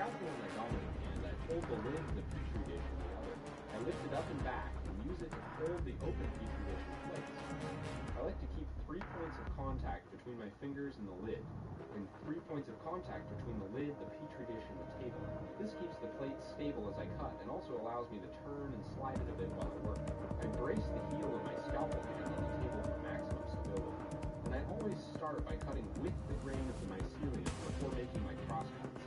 scalpel in my dominant hand, I hold the lid of the petri dish in the other. I lift it up and back and use it to hold the open petri dish in place. I like to keep 3 points of contact between my fingers and the lid, and 3 points of contact between the lid, the petri dish, and the table. This keeps the plate stable as I cut and also allows me to turn and slide it a bit while I work. I brace the heel of my scalpel hand on the table for maximum stability, and I always start by cutting with the grain of the mycelium before making my cross cuts.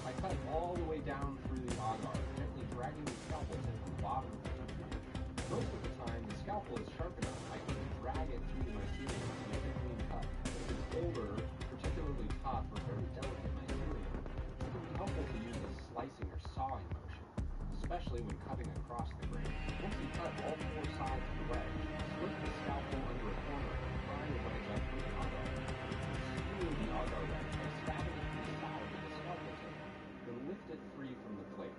I cut all the way down through the agar, gently dragging the scalpel tip to the bottom of the petri dish. Most of the time, the scalpel is sharp enough I can drag it through the mycelium to make a clean cut. If it's older, particularly tough or very delicate mycelium, it can be helpful to use a slicing or sawing motion, especially when cutting across the grain. Once you cut all 4 sides of the wedge, slip the scalpel under a corner and pry the wedge up with the agar. Skew the agar wedge by stabbing it to the side with the scalpel tip, then lift it free from the plate.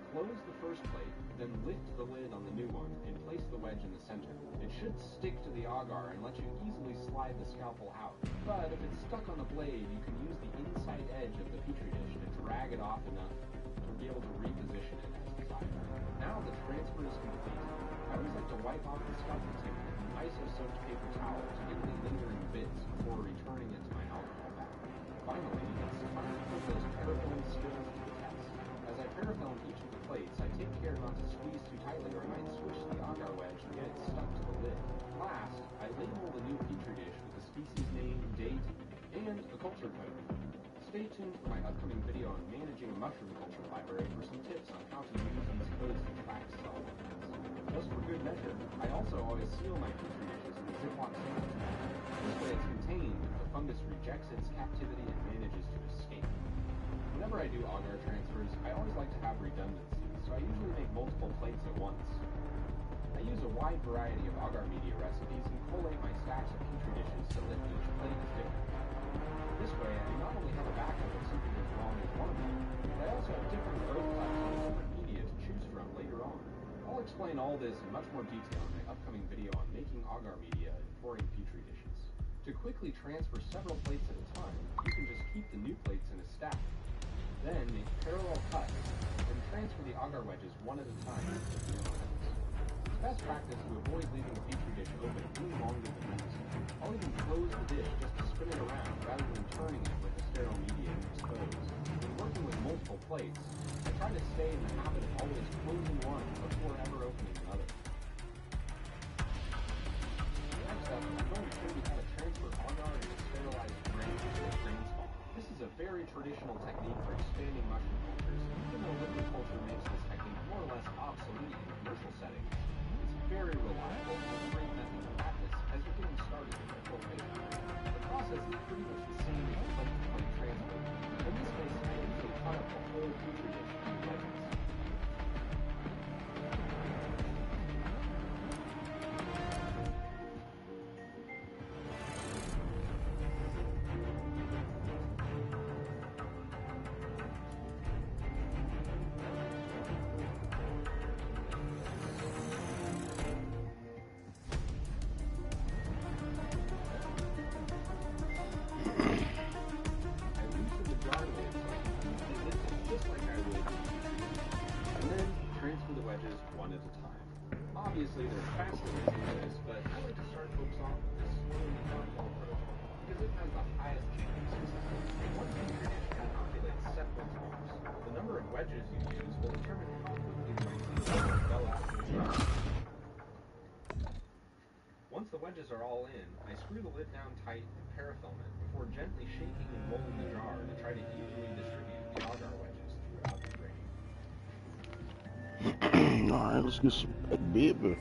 Close the first plate, then lift the lid on the new one and place the wedge in the center. It should stick to the agar and let you easily slide the scalpel out. But if it's stuck on the blade, you can use the inside edge of the petri dish to drag it off enough to be able to reposition it as desired. Now the transfer is complete. I always like to wipe off the scalpel tip with an iso-soaked paper towel to get the lingering bits before returning it to my alcohol bag. Finally, it's time to put those parafilm skills to the test. As I parafilm each of the plates, I take care not to squeeze too tightly or I might switch the agar wedge and get it stuck to the lid. Last, I label the new petri dish with the species name, date, and a culture code. Stay tuned for my upcoming video on managing a mushroom culture library for some tips on how to use these codes to track cell movements. Just for good measure, I also always seal my petri dishes in a Ziploc sandwich bag. This way it's contained if the fungus rejects its captivity and manages to escape. Whenever I do agar transfers, I always like to have redundancy, so I usually make multiple plates at once. I use a wide variety of agar media recipes and collate my stacks of petri dishes so that each plate is different. This way, I not only have a backup if something goes wrong with one of them, but I also have different growth types and different media to choose from later on. I'll explain all this in much more detail in my upcoming video on making agar media and pouring petri dishes. To quickly transfer several plates at a time, you can just keep the new plates in a stack. Then make parallel cuts and transfer the agar wedges one at a time into the new plates. It's best practice to avoid leaving the petri dish open any longer than necessary. I'll even close the dish just to spin it around rather than turning it with the sterile media exposed. When working with multiple plates, I try to stay in the habit of always closing one before ever opening another. Next up, I'm going to show you how to transfer agar into sterilized grain to a grain spawn. This is a very traditional technique for expanding mushroom cultures, even though liquid culture makes this technique more or less obsolete in commercial settings. It's very reliable and a great method to practice as you're getting started with your cultivation. The process is pretty much the same as the plate-to-plate transfer. In this case, I usually cut up the whole petri dish into wedges. One at a time. Obviously, there's faster ways to do this, but I like to start folks off with this slowly downhill protocol because it has the highest chance of success. One petri dish can inoculate several times. The number of wedges you use will determine how quickly the mycelium will develop in the jar. Once the wedges are all in, I screw the lid down tight and parafilm it before gently shaking and rolling the jar to try to evenly distribute the agar wedges throughout the grain. Alright, let's get some baby.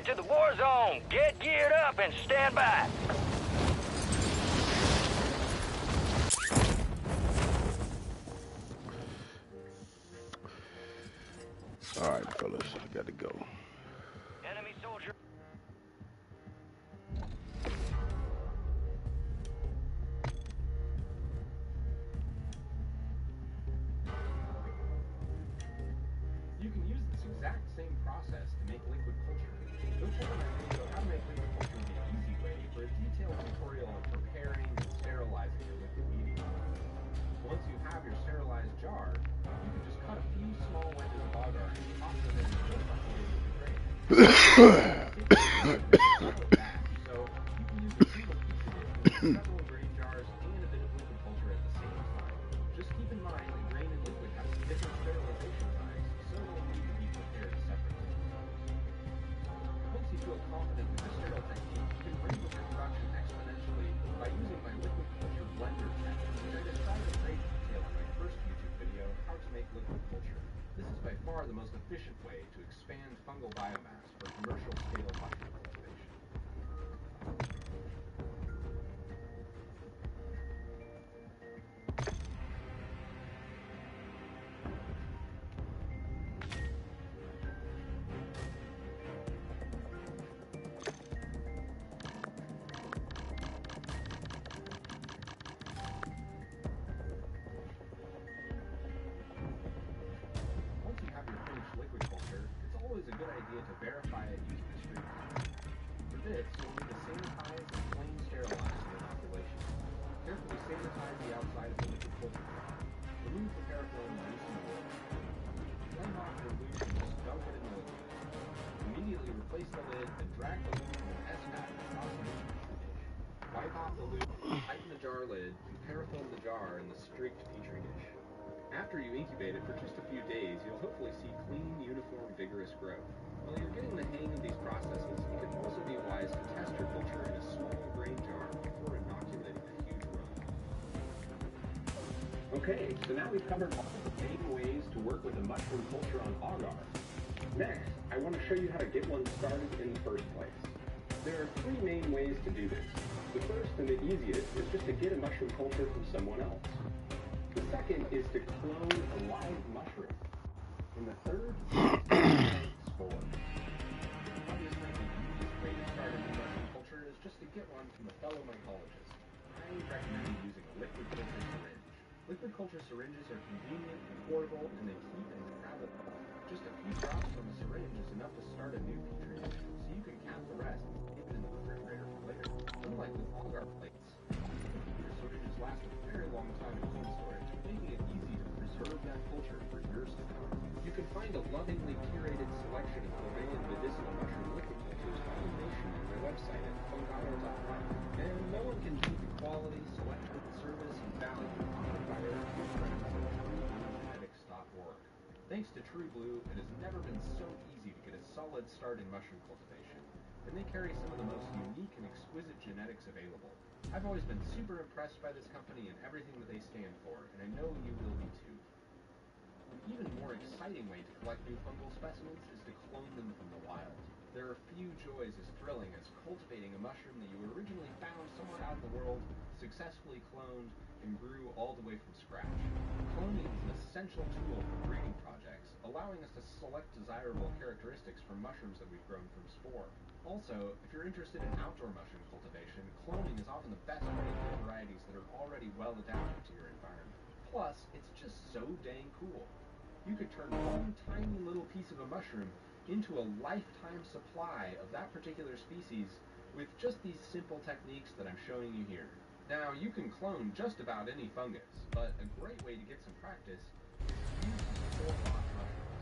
it to the war zone. Get geared up and stand by. All right, fellas, I got to go. Enemy soldier. You can use this exact same process to make liquid culture. Go check out my video how to make liquid culture the easy way for a detailed tutorial on preparing and sterilizing your liquid media. Once you have your sterilized jar, you can just cut a few small wedges of agar and toss them in just like the way you would drain. So you can use a single petri dish with several grain jars and a bit of liquid culture at the same time. Just keep in mind that grain and liquid have different sterilization times, so they'll need to be prepared separately. Once you feel confident with the sterile technique, you can improve your production exponentially by using my liquid culture blender method, which I described in great detail in my first YouTube video, How to Make Liquid Culture. This is by far the most efficient way to expand fungal biomass for commercial scale mushroom cultivation. Once you have your finished liquid culture, it's always a good idea to verify it using a streak test. For this, you'll need to sanitize and flame sterilize the inoculation. Carefully sanitize the outside of the liquid culture jar. Remove the paraffin and loosen the lid. Flame off the lid and just dump it in the liquid. Immediately replace the lid and drag the lid from an S-pad across the new petri dish. Wipe off the lid, tighten the jar lid, and parafilm the jar in the streaked petri dish. After you incubate it for just a few days, you'll hopefully see clean, uniform, vigorous growth. While you're getting the hang of these processes, it can also be wise to test your culture in a small grain jar before inoculating a huge run. Okay, so now we've covered all of the main ways to work with a mushroom culture on agar. Next, I want to show you how to get one started in the first place. There are three main ways to do this. The first and the easiest is just to get a mushroom culture from someone else. The second is to clone a live mushroom. And the third is to make spores. Obviously, the easiest way to start a new mushroom culture is just to get one from a fellow mycologist. I recommend using a liquid culture syringe. Liquid culture syringes are convenient and portable, and they keep and grab it all. Just a few drops from a syringe is enough to start a new petri dish, so you can cap the rest and keep it in the refrigerator for later. Unlike with agar plates, syringes last a very long time in cold storage, making it easy to preserve that culture for years to come. You can find a lovingly curated selection of gourmet and medicinal mushroom liquid cultures by the nation on my website at fungato.life. And no one can beat the quality, selection, service, and value offered by our good friends at TrueBlueGenetics.org. Thanks to True Blue, it has never been so easy to get a solid start in mushroom cultivation, and they carry some of the most unique and exquisite genetics available. I've always been super impressed by this company and everything that they stand for, and I know you will be too. An even more exciting way to collect new fungal specimens is to clone them from the wild. There are few joys as thrilling as cultivating a mushroom that you originally found somewhere out in the world, successfully cloned, and grew all the way from scratch. Cloning is an essential tool for breeding projects, allowing us to select desirable characteristics from mushrooms that we've grown from spore. Also, if you're interested in outdoor mushroom cultivation, cloning is often the best way to get varieties that are already well adapted to your environment. Plus, it's just so dang cool. You could turn one tiny little piece of a mushroom into a lifetime supply of that particular species with just these simple techniques that I'm showing you here. Now, you can clone just about any fungus, but a great way to get some practice is to use store-bought mushrooms.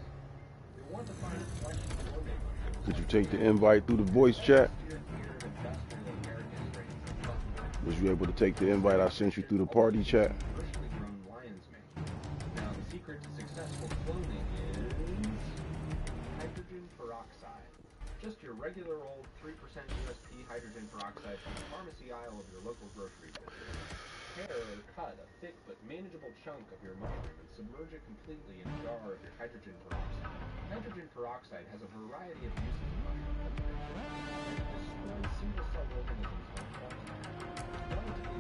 You'll want to find a selection of gourmet mushrooms. Did you take the invite through the voice chat? Was you able to take the invite I sent you through the party chat? Commercially grown lion's mane. Now, the secret to successful cloning is hydrogen peroxide. Just your regular old 3% USP hydrogen peroxide from the pharmacy aisle of your local grocery store. Pare or cut a thick but manageable chunk of your mushroom and submerge it completely in a jar of your hydrogen peroxide. Hydrogen peroxide has a variety of uses in mushroom cultivation. and single cell organisms on farms.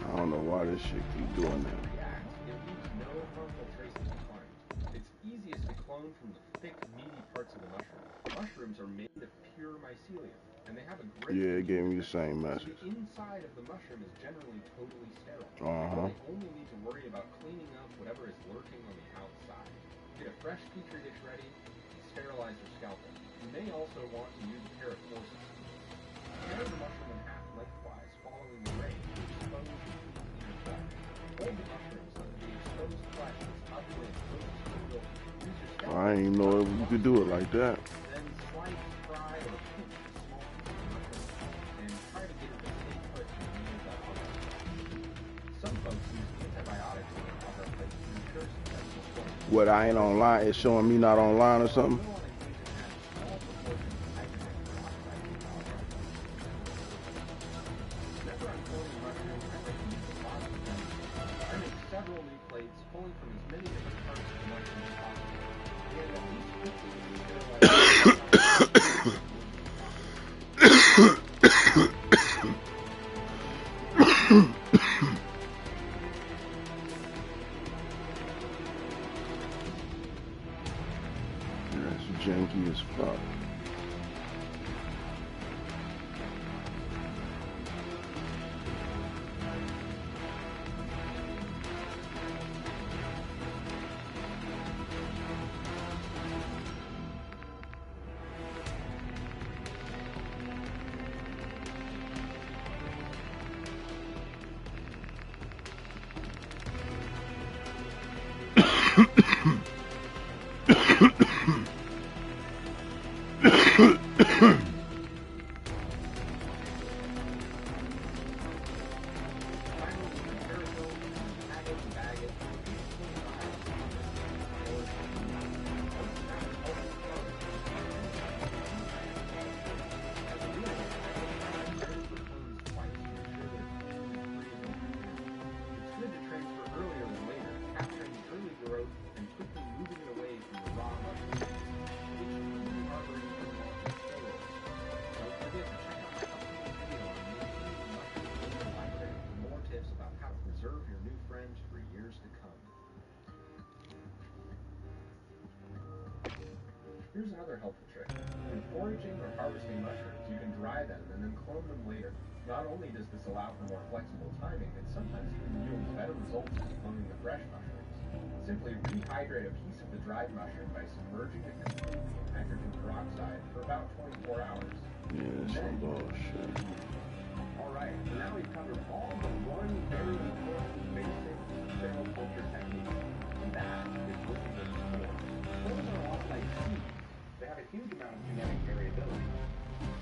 I don't know why this shit keep doing that. React, it leaves no harmful traces behind. It's easiest to clone from the thick, meaty parts of the mushroom. Mushrooms are made of pure mycelium, and they have a great... Yeah, it gave me the same message. The inside of the mushroom is generally totally sterile. Uh-huh. They only need to worry about cleaning up whatever is lurking on the outside. Get a fresh petri dish ready, and sterilize your scalpel. You may also want to use a pair of forceps. Tear the mushroom in half lengthwise, following the grain to expose the inner flesh. Hold the mushroom so that the exposed flesh is upwind close to the middle. Use your scalpel. I didn't even know you could do it like that. Then slice, fry, or pinch the small pieces of mushroom and try to get it the input and use that agar. Some folks use antibiotics in their agar plates to ensure successful cloning. What, I ain't online? It's showing me not online or something? Several new plates pulling from as many different parts of the mushroom as possible. And at least 15 That's janky as fuck. Here's another helpful trick. When foraging or harvesting mushrooms, you can dry them and then clone them later. Not only does this allow for more flexible timing, it sometimes even yields better results than cloning the fresh mushrooms. Simply rehydrate a piece of the dried mushroom by submerging it completely in hydrogen peroxide for about 24 hours. Yeah, that's some bullshit. Alright, so now we've covered all but one very important basic sterile culture technique, and that is working with spores. Spores are a lot like seeds. They have a huge amount of genetic variability.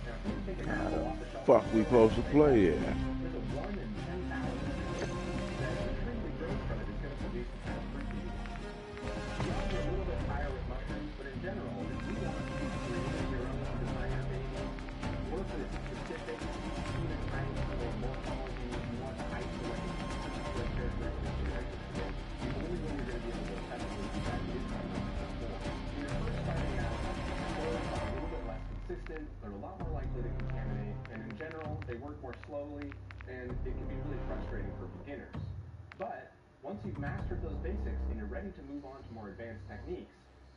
Now, if you take an apple off the shelf, Fuck we supposed to play it? there's a 1 in 10,000 that the tree that grows from it is going to produce the kind of fruit you want. The odds are a little bit higher with mushrooms, but in general, if you want to be creating your own designer baby, work with specific phenotypes or morphology, you want to isolate particular characteristics of your exoskeleton, the only way you're going to be able to effectively do that is by using a spore. When you're first starting out, spores are a little bit less consistent, they're a lot more likely to contaminate, and in general, they work more slowly, and it can be really frustrating for beginners. But once you've mastered those basics and you're ready to move on to more advanced techniques,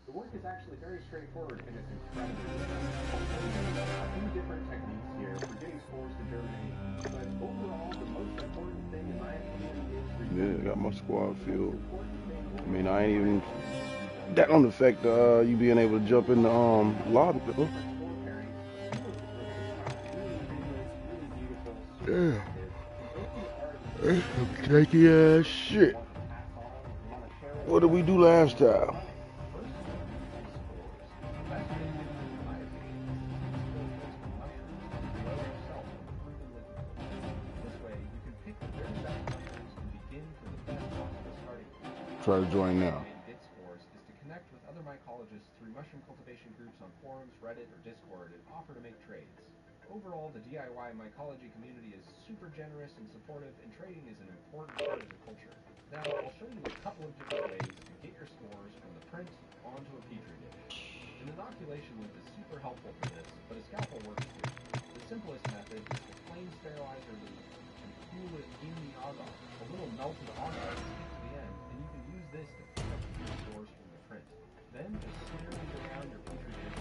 the work is actually very straightforward and it's incredibly simple. A few different techniques here for getting spores to germinate, but overall, the most important thing in my opinion is... Yeah, got my squad filled. I mean, I ain't even... That don't affect you being able to jump in the lobby. Yeah. That's some taky ass shit. What did we do last time? Try to join now. Is to connect with other mycologists through mushroom cultivation groups on forums, Reddit, or Discord, and offer to make trades. Overall, the DIY mycology community is super generous and supportive, and trading is an important part of the culture. Now, I'll show you a couple of different ways to get your spores from the print onto a petri dish. An inoculation loop is super helpful for this, but a scalpel works too. The simplest method is to flame sterilize your leaf and cool it in the agar. A little melted agar sticks to the end, and you can use this to pick up the spores from the print. Then just smear these around your petri dish.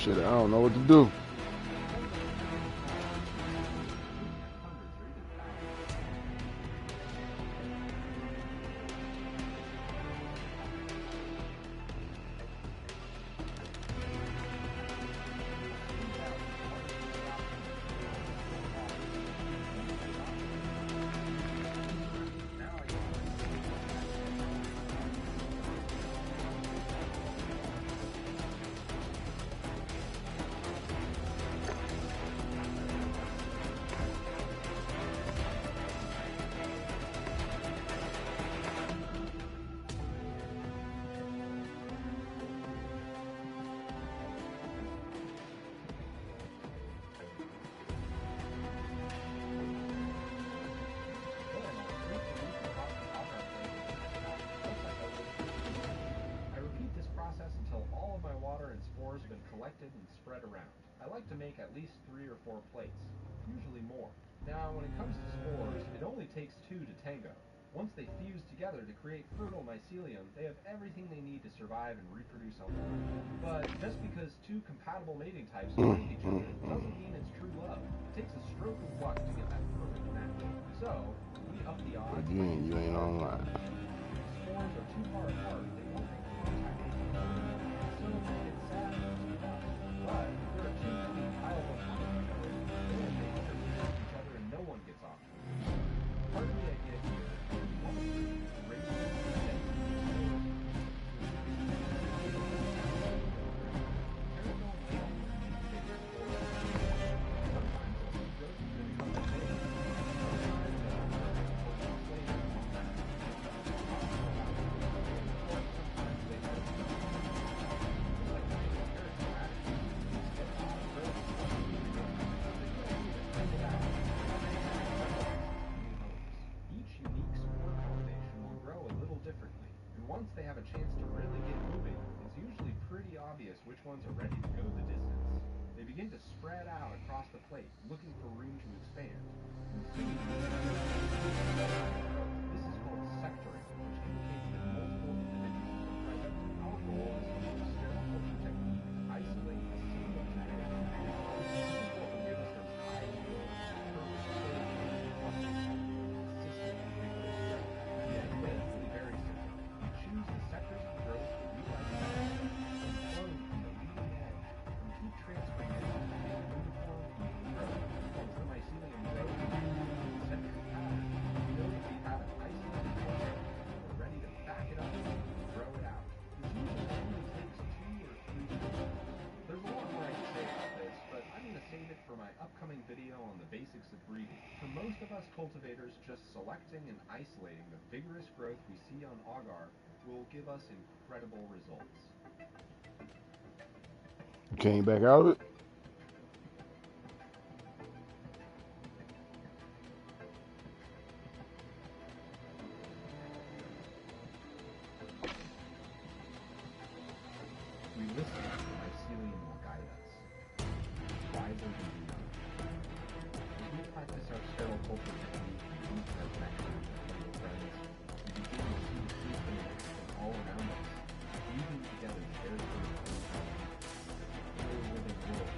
Shit, I don't know what to do. Have been collected and spread around. I like to make at least 3 or 4 plates, usually more. Now, when it comes to spores, it only takes 2 to tango. Once they fuse together to create fertile mycelium, they have everything they need to survive and reproduce on their own. But just because 2 compatible mating types find each other doesn't mean it's true love. It takes a stroke of luck to get that perfect match. So, we up the odds. Again, you ain't online. Spores are too far apart, they won't make contact with each other. So, it's sad. But there are 2 clean piles on top of each other. They will make each other and no one gets off. Part of the idea here is we want to raise the once they have a chance to really get moving, it's usually pretty obvious which ones are ready to go the distance. They begin to spread out across the plate, looking for room to expand. This is called sectoring, which indicates that multiple individuals are present. Our goal is to use a sterile culture technique to isolate a single genetic individual. This will give us those ideal, The idea is really very simple. Choose the sectors of growth that you like best, and clone from the leading edge, and keep transferring it to make uniform, even growth. Once the mycelium grows in a centric pattern, we know that we have an isolated culture, and we're ready to back it up and grow it out. This usually only takes 2 or 3 days. There's a lot more I can say about this, but I'm going to save it for my upcoming video on the basics of breeding. For most of us cultivators, just selecting and isolating the vigorous growth we see on agar will give us incredible results. Came back out of it? We listen to the mycelium will guide us. Wiser than we know. As we practice our sterile culture technique and use our connection with friends, we begin to see the fruit benefits all around us, fusing together very living world,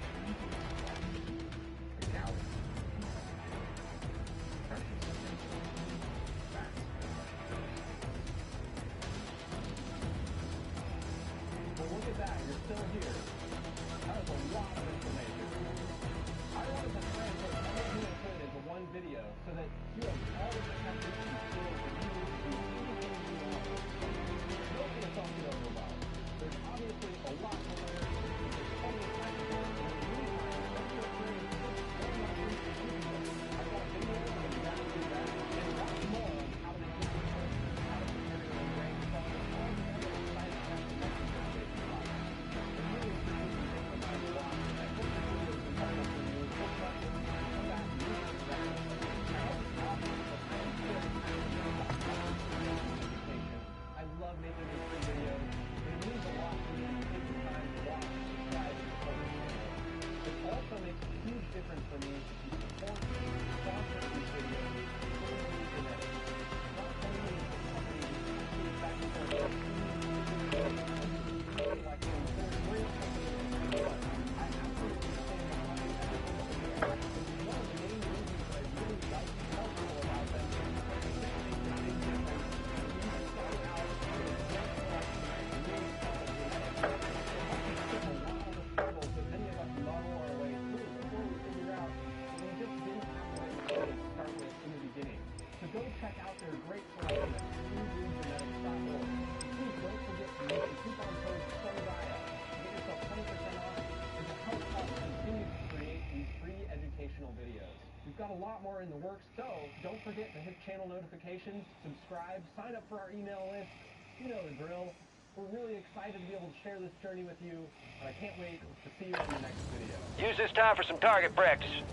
a galaxy. still here. That was a lot of information. I wanted to translate everything I could into one video so that you have all of the techniques and skills that you need to do anything you want. Don't get yourself to overwhelm. There's obviously a lot to learn. There's plenty of time to do it. In the meantime, let's go through and learn how to use the video. I've got a video on exactly that and lots more on how to make it work, how to prepare your own brain cells, all the other exciting aspects of the safety process. I'm really appreciate you taking the time to watch, and I hope this video has been helpful for you. Take questions, come back and use it directly. I hope it's obvious that I am good at education. I love making these free videos. It means a lot for me to take the time to watch and subscribe to support this channel. It also makes a huge difference for me to support and sponsor these videos. Not only is the company actually back and forth, like real company, I absolutely understand the money that is one of the main reasons that I really like and helpful about them is because it makes a big difference. When you start out with a young collection and really solid genetics, it helps you skip a lot of the struggles that many of us muddle our way through before we figure out that we just didn't have the right way to start with in the beginning. So go check out their great selection at killstreaks.org. Please don't forget to use the coupon code SODIA to get yourself 20% off and to help us continue to create these free educational videos. We've got a lot more in the works, so don't forget to hit channel notifications, subscribe, sign up for our email list. You know the drill. We're really excited to be able to share this journey with you, and I can't wait to see you in the next video. Use this time for some target practice.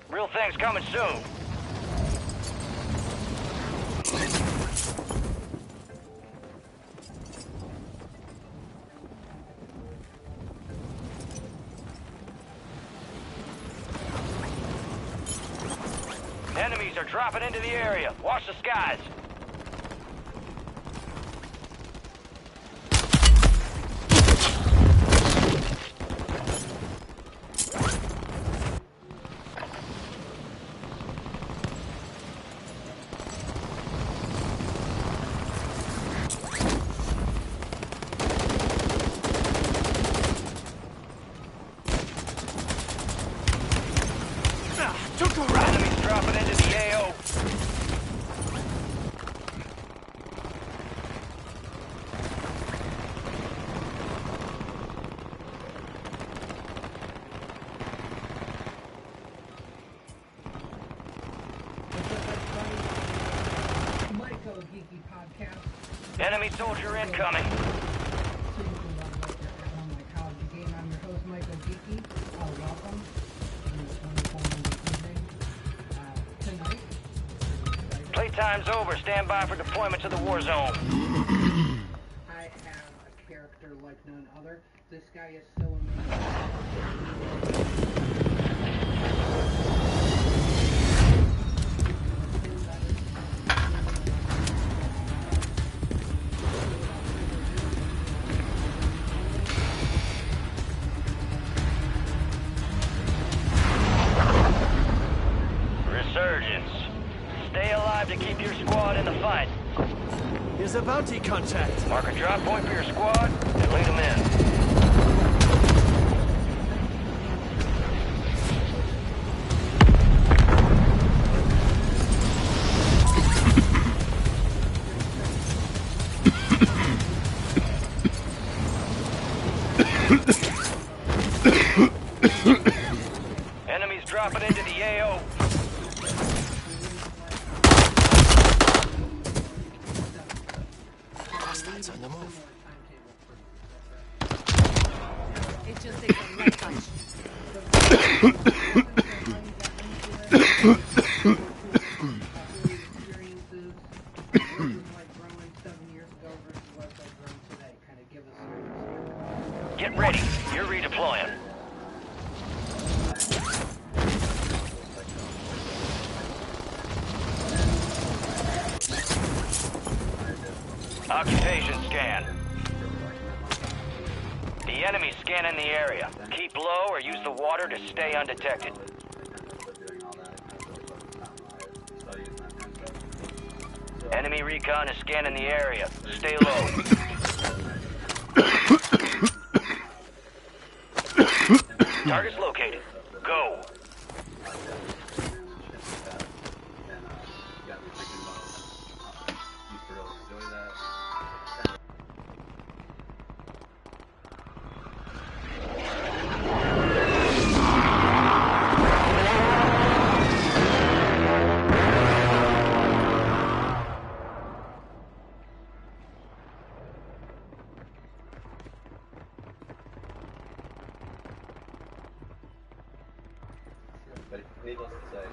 Real things coming soon. Enemies are dropping into the area. Watch the skies. Enemies dropping into the AO. Michael Geeky Podcast. Enemy soldier incoming. So you can love like your everyone like how the game. I'm your host Michael Geeky. Welcome to this wonderful Monday evening. Tonight. Playtime's over. Stand by for deployment to the war zone. I have a character like none other. This guy is so amazing. Resurgence. Stay alive to keep your squad in the fight. Here's a bounty contact. Mark a drop point for your squad and lead them in. Enemies dropping into the AO. Hostiles on the move. It just takes a light touch. Experiences. What it was like growing 7 years ago versus what it's like growing today. Kind of give us some perspective. Get ready. You're redeploying. Occupation scan. The enemy's scanning the area. Keep low or use the water to stay undetected. Enemy recon is scanning the area. Stay low. Target's located. Go. But needless to say,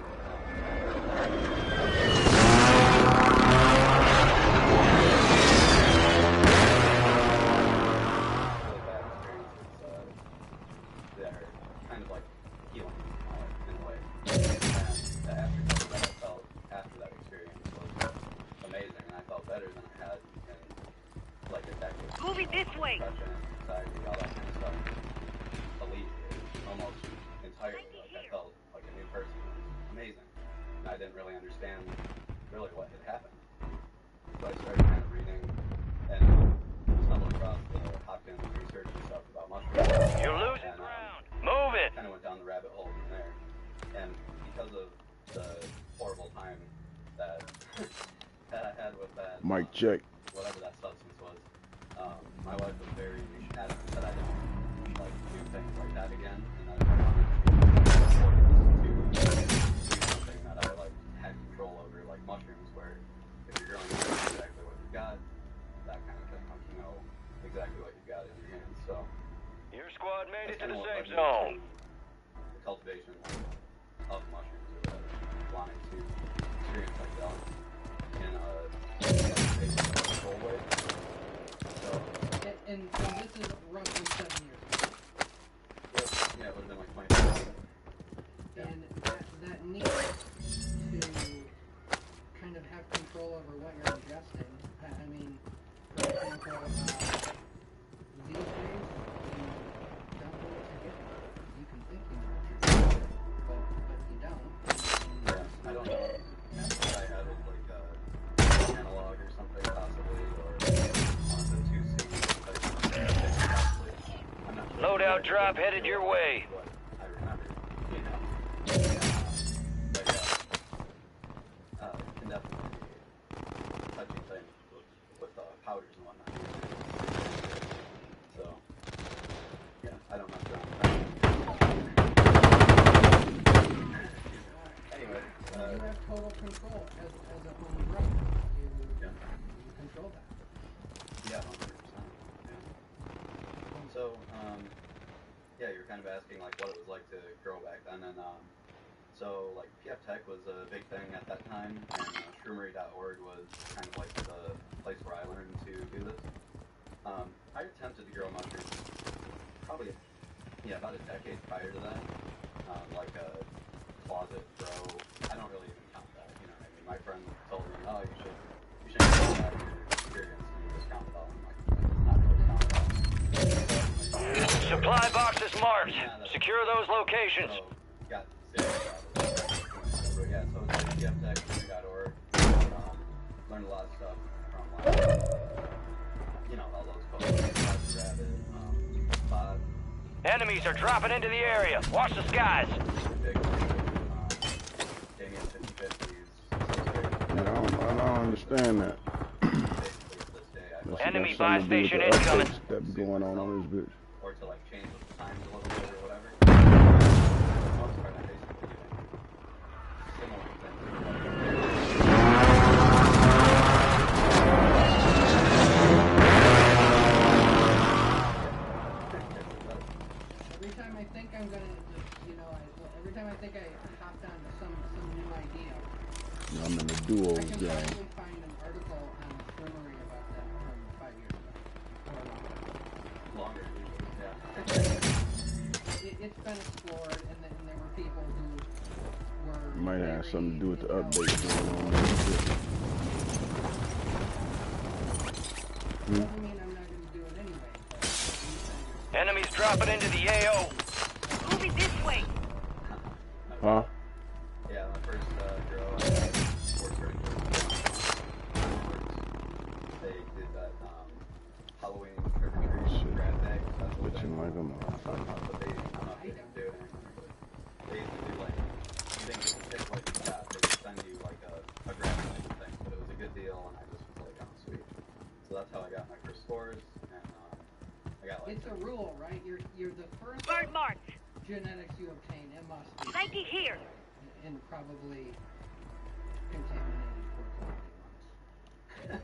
really bad experiences, they're kind of like healing in a way. And the aftertaste that I felt after that experience was amazing, and I felt better than I had in like a decade. Moving this way. Depression, anxiety, all that kind of stuff alleviated almost entirely. Like I felt like a new person. It was amazing. And I didn't really understand really what had happened. So I started kind of reading and stumbled across the Hopkins research and stuff about mushrooms. You're losing ground. Move it. Kind of went down the rabbit hole from there. And because of the horrible time that I had with that, Mic check. whatever that substance was, my wife was very adamant that I don't like do things like that again, and that I wanted to do something that I like had control over, like mushrooms, where if you're growing exactly what you got, that kind of thing, like you know exactly what you got in your hands. So Your squad made it to the what safe led me zone. to the cultivation of mushrooms, or wanting to experience psychedelics in a controlled way. So And this is roughly 7 years ago. yeah, it would have been like 2015. And that need to kind of have control over what you're ingesting. I mean, for example, these days, you don't know what you're getting. You can think you know what you're getting, but you don't. Yeah, I don't know if I had it like an analog or something possibly, or on the 2C type possibly. I'm not sure. Loadout drop headed your way. What I remember, you know. But yeah, can definitely be a touchy thing with powders and whatnot. So, yeah, I don't mess around with that. Anyway, You have total control as a home grower. You control that. yeah, 100%. Yeah. So, yeah, you're kind of asking like what it was like to grow back then, and so like PF Tech was a big thing at that time, and shroomery.org was kind of like the place where I learned to do this. I attempted to grow mushrooms probably, about a decade prior to that, like a closet grow. I don't really even count that, you know what I mean? My friend told me, oh, you should count that your experience, and you just count it all. I'm like, not really count it all. Supply boxes marked. Secure those locations. So, got serious about it. But yeah, so it's like pftech.org. Learned a lot of stuff from, like, you know, all those folks, Rabbit, Bob. Enemies are dropping into the area. Watch the skies. Big, Damien 50/50s. I don't understand that. Basically, to this day, I That's Enemy got buy something to do with station the incoming. updates that be going on this bitch. or to like change with the times a little bit or whatever. For the most part, I'm basically doing similar things. Every time I think I'm gonna, every time I think I hopped onto some new idea, I'm in the duos I can game. finally find an article on Shroomery about that from 5 years ago. Or longer. Longer, yeah. It's been explored, and there were people who were. Might have very something to do with the intelligent. updates going on this bitch. Doesn't mean I'm not gonna do it anyway. But at least I understand. Enemies dropping into the AO. Moving this way. Huh? Yeah, my first grow, I had sports rangers. They did that Halloween trick or treat grab bag. That's what Bitching like a motherfucker. I'm not I didn't don't. do it anymore. But they used to do like, you didn't get to pick what you got. They would send you like a graph thing, but it was a good deal, and I just was like, oh, sweet. So that's how I got my first scores, and I got like. It's a rule, right? You're the first Bird marked. genetics you obtain. It must be. Nike here. And probably contaminated for quality ones.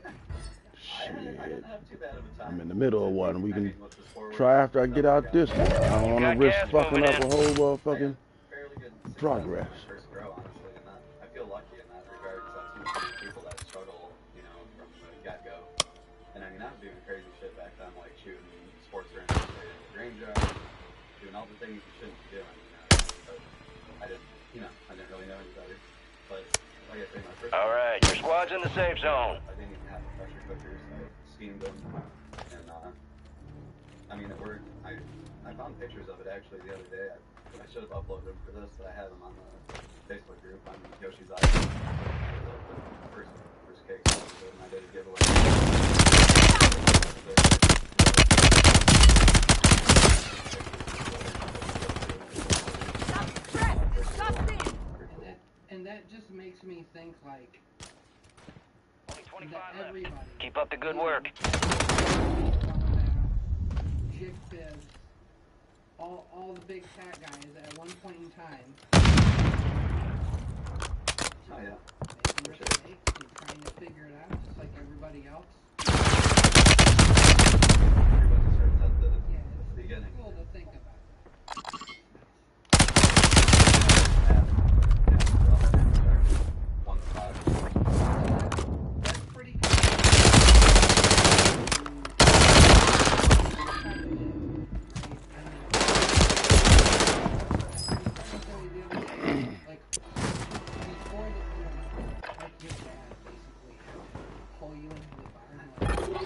I didn't have too bad of a time. I'm in the middle of one. We I can mean, with the score try after I get out this one. I don't want to Got risk gas fucking moving up a in. whole motherfucking. fairly good success progress. in my first grow, honestly, and that, I feel lucky in that regard because I've seen so many people that struggle, you know, from the get-go. And I mean, I was doing crazy shit back then, like shooting sports rangers, range jobs, doing all the things you shouldn't be doing, you know. But I didn't really know any better. But like I say, my first. All right, your squad's in the safe zone. I didn't even have a pressure cooker, so I steamed them, and I mean, it worked. I found pictures of it actually the other day. I should have uploaded them for this, but I had them on the Facebook group on Yoshi's Island. The first cake, and I did a giveaway. And that just makes me think like Only 25 that left. everybody. Keep up the good work. Jig Fizz, all the big fat guys at one point in time. Oh yeah. Making mistakes and trying to figure it out, just like everybody else. Everybody starts at the Yeah, beginning. it's cool to think about. That's pretty cool. Like, before like your dad basically pull you into the barn.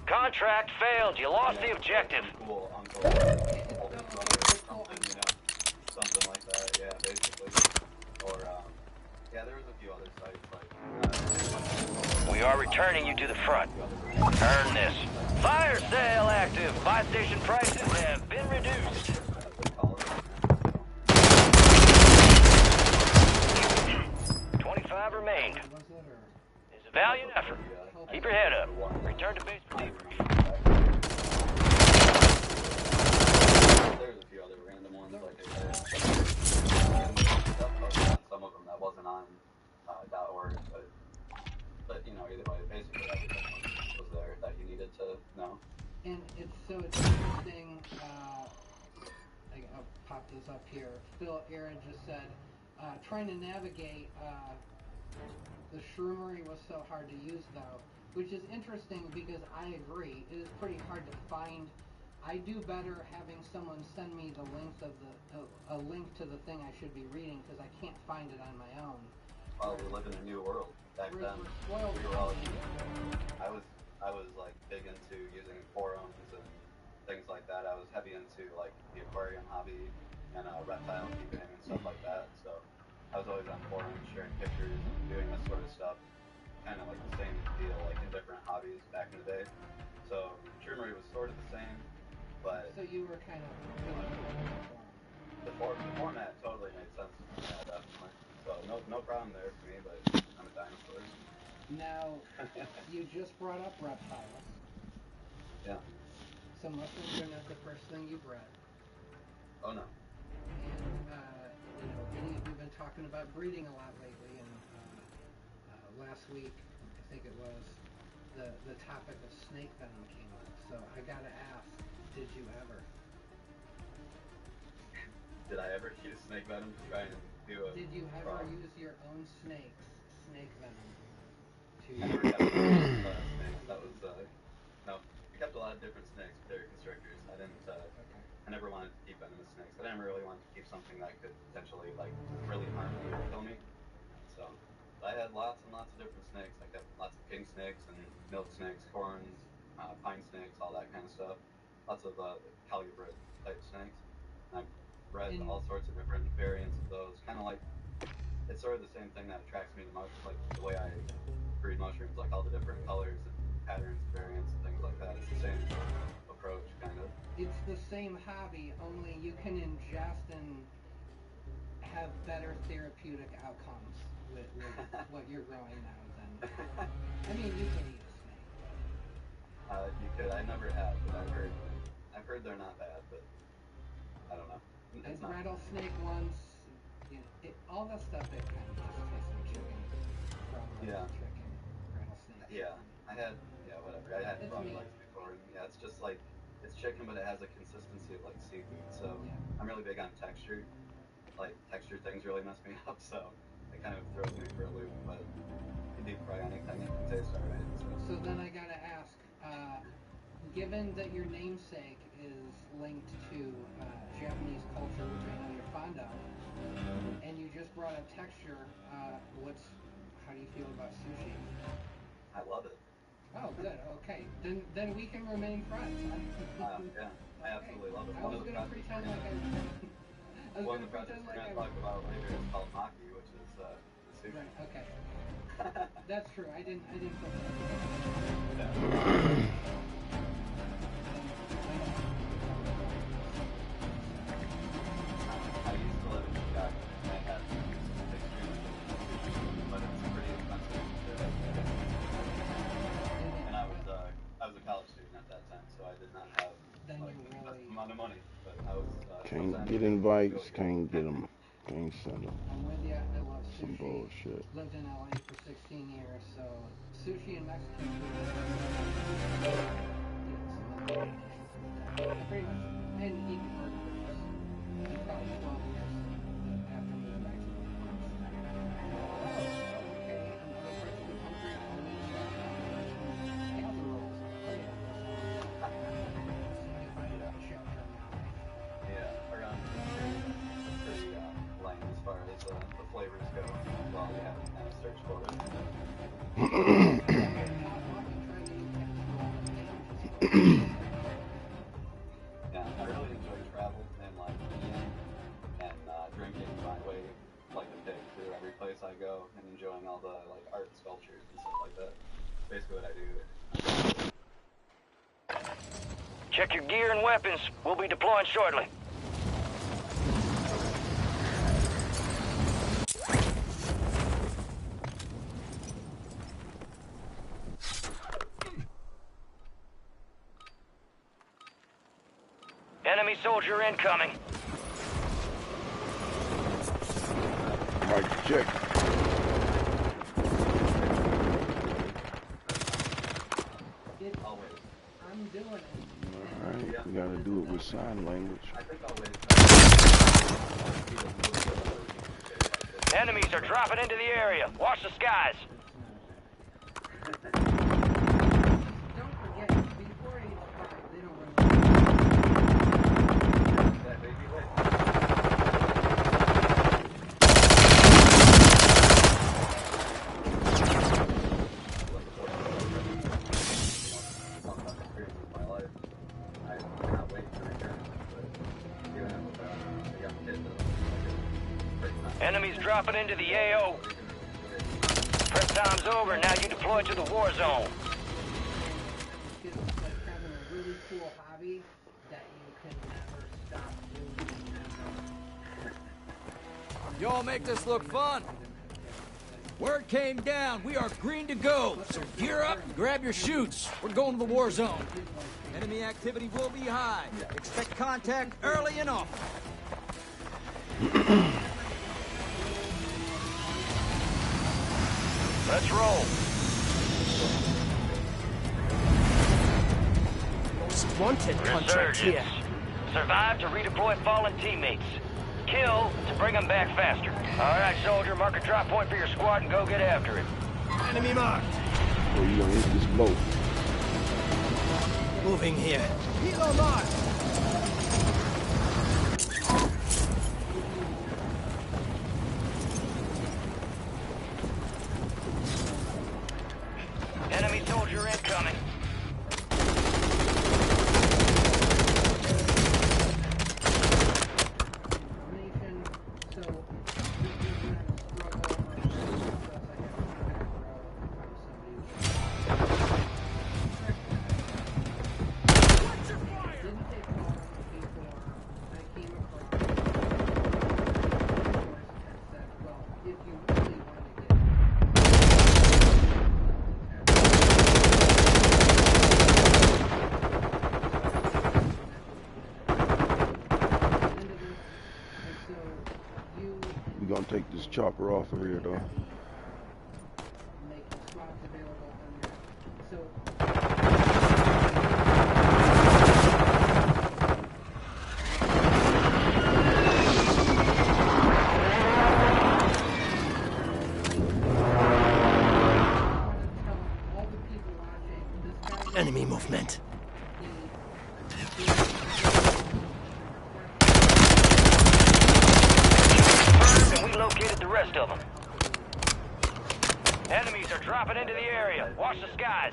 Contract failed. You lost the objective. Cool uncle, older brother or something, you know, something like that. Yeah, basically. Or yeah, there was a few other sites like. We are returning you to the front. Earn this. Fire sale active. Buy station prices have been reduced. 25 remain. Was it, or? It's a valiant effort. Keep your head up. Return to base for debrief. There's a few other random ones, like I said. Some of them that wasn't on .org, but you know, either way, basically everything was there that you needed to know. And it's interesting. I'll pop this up here. Phil Aaron just said, trying to navigate the shroomery was so hard to use though, which is interesting because I agree. It is pretty hard to find. I do better having someone send me the link of a link to the thing I should be reading because I can't find it on my own. Well, we live in a new world. Back then, We're spoiled. we were all. I was like big into using forums and things like that. I was heavy into like the aquarium hobby and reptile keeping and stuff like that. So I was always on forums, sharing pictures, doing this sort of stuff. Kind of like the same deal, like in different hobbies back in the day. So shroomery was sort of the same, but So you were kind of the format totally made sense. Yeah, definitely. So no problem there for me, but I'm a dinosaur. Now, you just brought up reptiles. Yeah. So mushrooms are not the first thing you've read. Oh no. And, we've been talking about breeding a lot lately, and last week, I think it was, the topic of snake venom came up. So I gotta ask, did you ever? Did I ever use snake venom to try and do a Did you ever problem? use your own snake venom to... I never kept snakes. That was, no. We kept a lot of different snakes, they're constrictors. I didn't, I never wanted to keep venomous snakes. I didn't really want to keep something that could potentially, like, really harm me or kill me. So, I had lots and lots of different snakes. I kept lots of king snakes and milk snakes, corns, pine snakes, all that kind of stuff. Lots of, calibrid type snakes. And I've bred all sorts of different variants of those. Kind of like, it's sort of the same thing that attracts me to mushrooms, like the way I breed mushrooms, like all the different colors and patterns, variants, and things like that. It's the same approach approach, kind of. It's the same hobby, only you can ingest and have better therapeutic outcomes with what you're growing now than. I mean, you can eat a snake. You could. I never have, but I've heard they're not bad, but I don't know. It's not. Rattlesnake once, you know, all that stuff that kind of just tastes like chicken. Yeah. Chicken, rattlesnake. Yeah, whatever. I had It's frog meat. legs before. Yeah, it's just like, it's chicken, but it has a consistency of like seafood. So Yeah. I'm really big on texture. Like, texture things really mess me up, so it kind of throws me for a loop. But you deep fry anything, it can taste alright. So then I gotta ask, given that your namesake is linked to Japanese culture, which I know you're fond of, and you just brought up texture, how do you feel about sushi? I love it. Oh, good. Okay, then we can remain friends. Huh? Yeah, I absolutely love it. I was gonna pretend like One of the projects we're going to talk about later is called Maki, which is sushi. Right, okay. That's true. I didn't put that. Yeah. I used to live in Chicago, and I had extremely good sushi, but it's pretty expensive. And I was a college student at that time, so I did not have like a amount of money. But I was Can't get invites, can't get them, can't send them. I'm with you. I love sushi. Some bullshit. Lived in LA for 16 years, so sushi and Mexican food. Pretty much. And eating burgers. About 12 years after moving back to the States. Okay, in other parts of the country, I'll make casseroles. Oh yeah. Yeah, around pretty lame as far as the flavors go. Well, you have to kind of search for it. Yeah, I really enjoy travel and like eating and drinking my way like a pig through every place I go and enjoying all the like art and sculptures and stuff like that. Basically what I do. Check your gear and weapons. We'll be deploying shortly. Enemy soldier incoming. Mic check. Always. I'm doing it. Alright, we gotta do it with sign language. I think always. Enemies are dropping into the area. Watch the skies. Don't forget, before 85, they don't remember. That baby way. My life. I cannot wait to return, but even with a young kid, Enemies dropping into the AO. Prep time's over. Now you deploy to the war zone. It's like having a really cool hobby that you can never stop doing. Y'all make this look fun. Word came down. We are green to go. So gear up and grab your chutes. We're going to the war zone. Enemy activity will be high. Expect contact early and often. Let's roll. Most wanted contract here. Resurgence. Survive to redeploy fallen teammates. Kill to bring them back faster. All right, soldier, mark a drop point for your squad and go get after it. Enemy marked. Or you gonna hit this boat. Moving here. Helo marked. Enemy soldier incoming. Nation, so this is not a struggle. gonna take this chopper off of here though. Making spots available on there. So Enemy movement. Confirmed, and we located the rest of them. Enemies are dropping into the area. Watch the skies.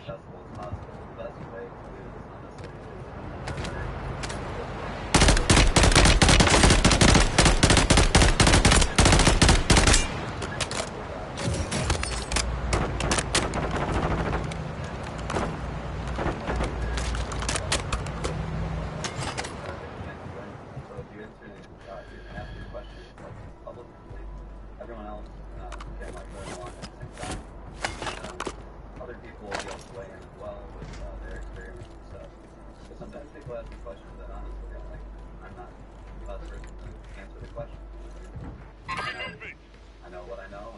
Everyone else can like learn along at the same time. Other people will be able to weigh in as well with their experience and stuff. But sometimes people ask me questions that honestly I'm like, I'm not the best person to answer the question. I know what I know.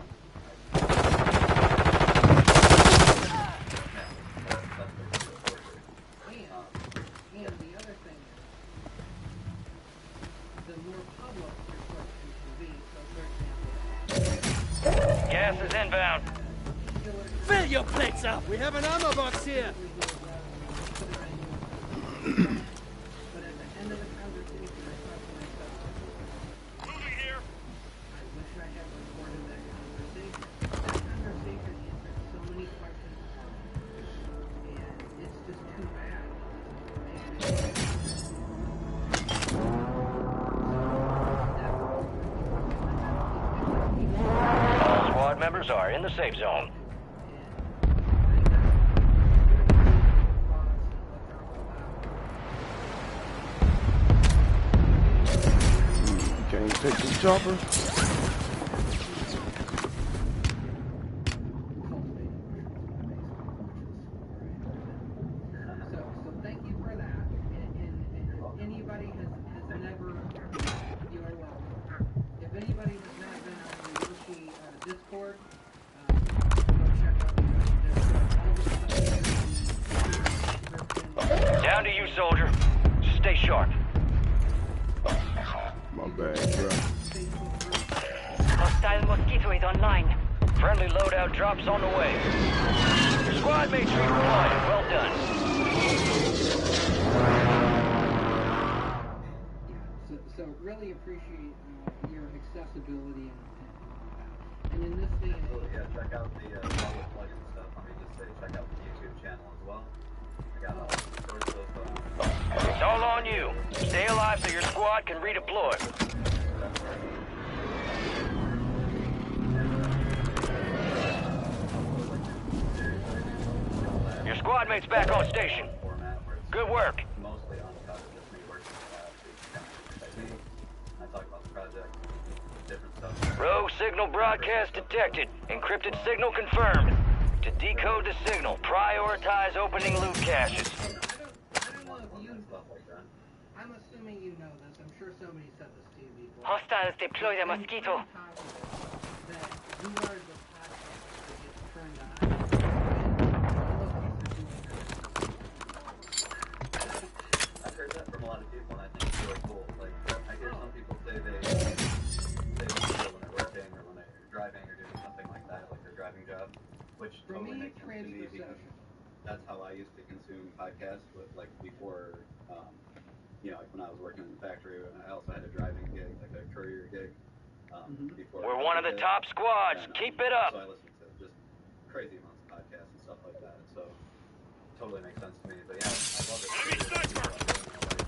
And the other thing is, the more public your question can be, so for example, Gas is inbound. Fill your plates up! We have an ammo box here! but at the end of the conversation, I thought to myself, I wish I had recorded that conversation. That conversation answered so many questions for me, and it's just too bad. All squad members are in the safe zone. Can you take this chopper? So thank you for that. And if anybody has never, you are welcome. If anybody has not been on the Yoshi Discord, go check out the Down to you, soldier. Stay sharp. My bad, bro. Hostile Mosquito is online. Friendly loadout drops on the way. Your squad mates redeployed. Well done. So really appreciate your accessibility and in this day and Absolutely, yeah. Check out the public plugin stuff. Let me just say, check out the YouTube channel as well. I got all sorts of. It's all on you. Stay alive so your squad can redeploy. Your squad mate's back on station. Good work. Mostly on top of just me working I talk about the project, different stuff. Rogue signal broadcast detected. Encrypted signal confirmed. To decode the signal, prioritize opening loot caches. I don't know if you. I'm assuming you know this. I'm sure somebody said this to you before. Hostiles deploy the Mosquito. That you are the podcast that gets turned on. I've heard that from a lot of people, and I think it's really cool. Like, I hear some people say they feel when they're working or when they're driving or doing something like that, like their driving job, which totally makes sense to me because that's how I used to consume podcasts, with, like before, you know, like when I was working in the factory. I also had a driving gig, like a courier gig. Before We're one of the top squads. Keep it up. So I listened to just crazy amounts of podcasts and stuff like that. So totally makes sense to me. But yeah, I love it. Like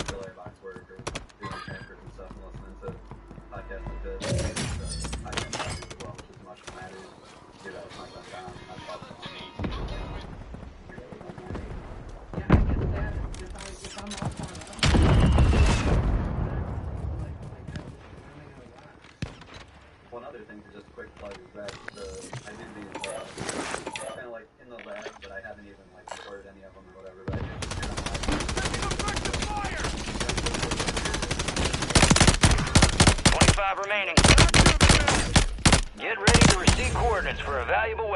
still airbox work or doing transfers and stuff and listening to podcasts like this. Podcasts as well, which is much matters. Do that as much as I can. I've talked on the YouTube channel. Yeah, I get that. If I'm off on it, one other thing to just quick plug is that I did these kind of like in the lab, but I haven't even like recorded any of them or whatever. But I did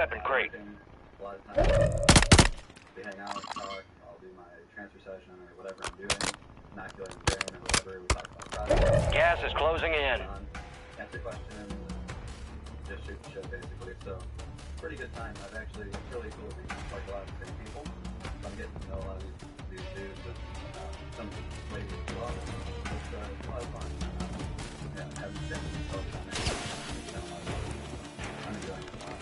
weapon crate. A lot of times we hang out, talk, I'll do my transfer session or whatever I'm doing, inoculate the brain or whatever, we talk about projects. Gas is closing in. Answer questions, just shoot the shit basically, so pretty good time. I've actually, it's really cool because it's like a lot of the same people. I'm getting to know a lot of these dudes and some of the ladies as well. It's a lot of fun. Yeah, having been focused on it. I'm enjoying it a lot.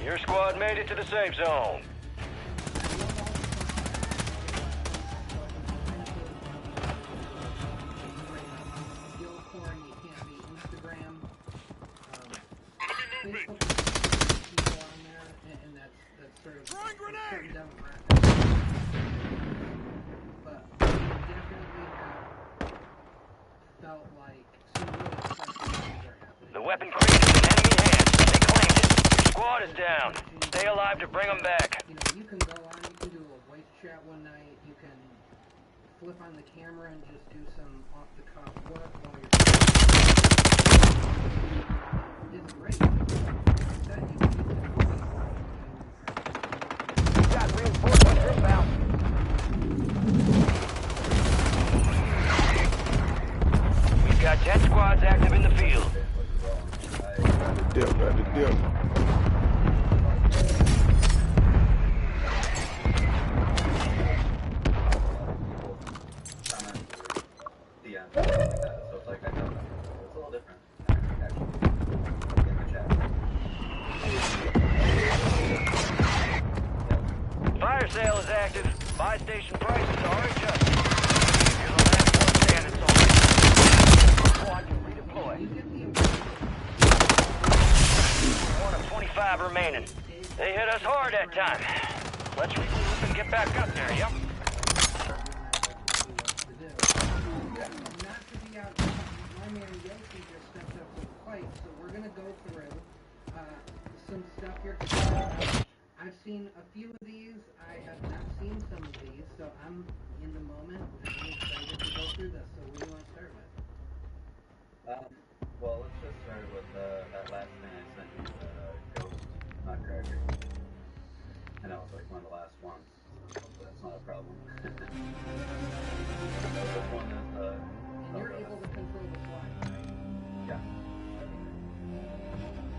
Your squad made it to the safe zone. The weapon crate is in enemy hands. They claimed it. Your squad is down. Stay alive to bring them back. You know, you can go on, you can do a voice chat one night, you can flip on the camera and just do some off-the-cuff work while you're it's great. Got reinforcements inbound. We've got 10 squads active in the field. Got the dip. So it's like I know it's a little different. Actually, in the chat. Fire sale is active. Buy station prices are adjusted. You're the last one standing, soldier. Squad can redeploy. 1 of 25 remaining. They hit us hard that time. Let's regroup and get back up there, yep. Some stuff here. I've seen a few of these. I have not seen some of these, so I'm in the moment. I'm excited to go through this. So what do you want to start with? Well, let's just start with that last thing I sent you, the ghost nutcracker. I know it's like one of the last ones, so that's not a problem. This one is and you're able to control the slide. Yeah.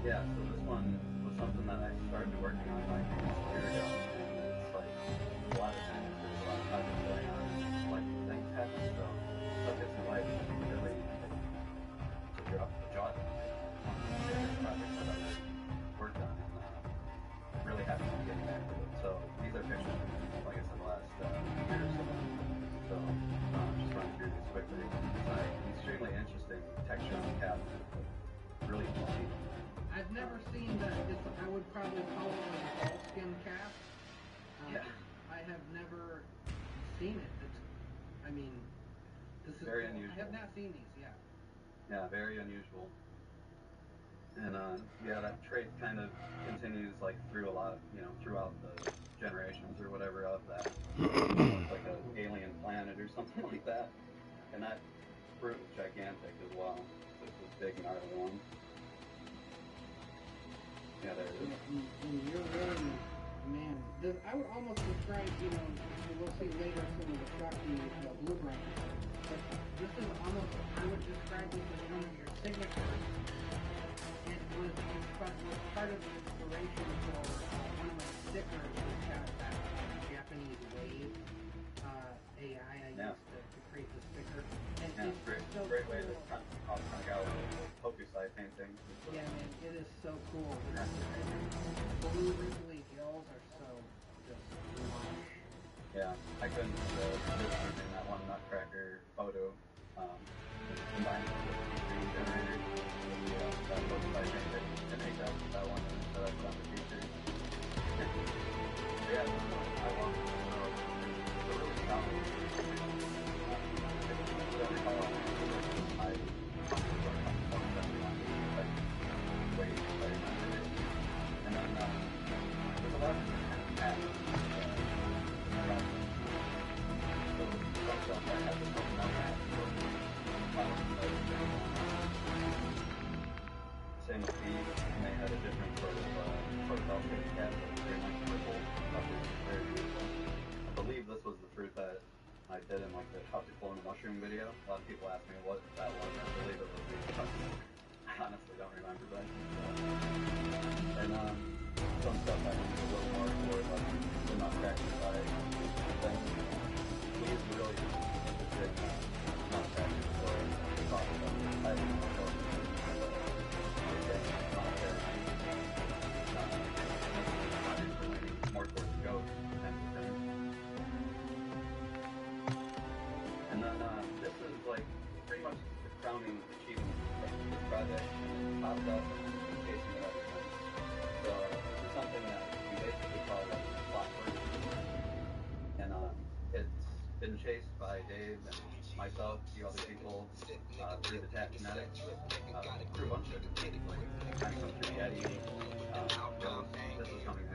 Yeah, so this one was something that I started working on like a year ago, and it's like a lot of times there's a lot of projects going on, and like things happen, so subjects in life really to drop the jaw down. One of the projects that I've worked on, and I'm really happy to get back to it. So these are pictures from, like I said, the last year or so. So just running through these quickly. It's like extremely interesting texture on the cabinet, but really funny. I've never seen that. I would probably call it like a ball skin cap. Yeah. I have never seen it. I mean, this is very unusual. I have not seen these yet. Yeah, very unusual. And yeah, that trait kind of continues like through a lot of, throughout the generations or whatever of that. Like an alien planet or something like that. And that fruit is gigantic as well. It's this big gnarly one. Yeah, there it is. And you're really, man, I would almost describe, we'll see later some of the Shakti blueprint, but this is almost, I would describe this as one of your signatures. It was part of the inspiration for one of my stickers that got that Japanese wave AI I used to create the sticker. And yeah, it's great, so great cool. way to kind of go Hokusai painting. Yeah, man, it is so cool. Blue Ridley gills are so just lush. Yeah, I couldn't resist using that one nutcracker photo, combined with the screen generator, that Hokusai painting, to make that one that I put on the features. Yeah, I love it. It's a really solid and then there's a lot of apps. Same with these, and they had a different sort of shell shaped cat that was very much purple, very beautiful. I believe this was the fruit that I did in like the how to clone a mushroom video. A lot of people ask me what that was. I believe it was the mushroom. I honestly don't remember, but and some stuff I need a little more for like the nutcracker side thing. We used to really just did nutcracker for talk about I don't know what more towards the goat and thing. And then this is like pretty much the crowning achievement of this project, popped up and chasing it ever since. So this is something that we basically call like clockwork. And it's been chased by Dave and myself, a few other people, through the Tap Genetics, through a bunch of different things, like kind of through Yeti, Rose. This is coming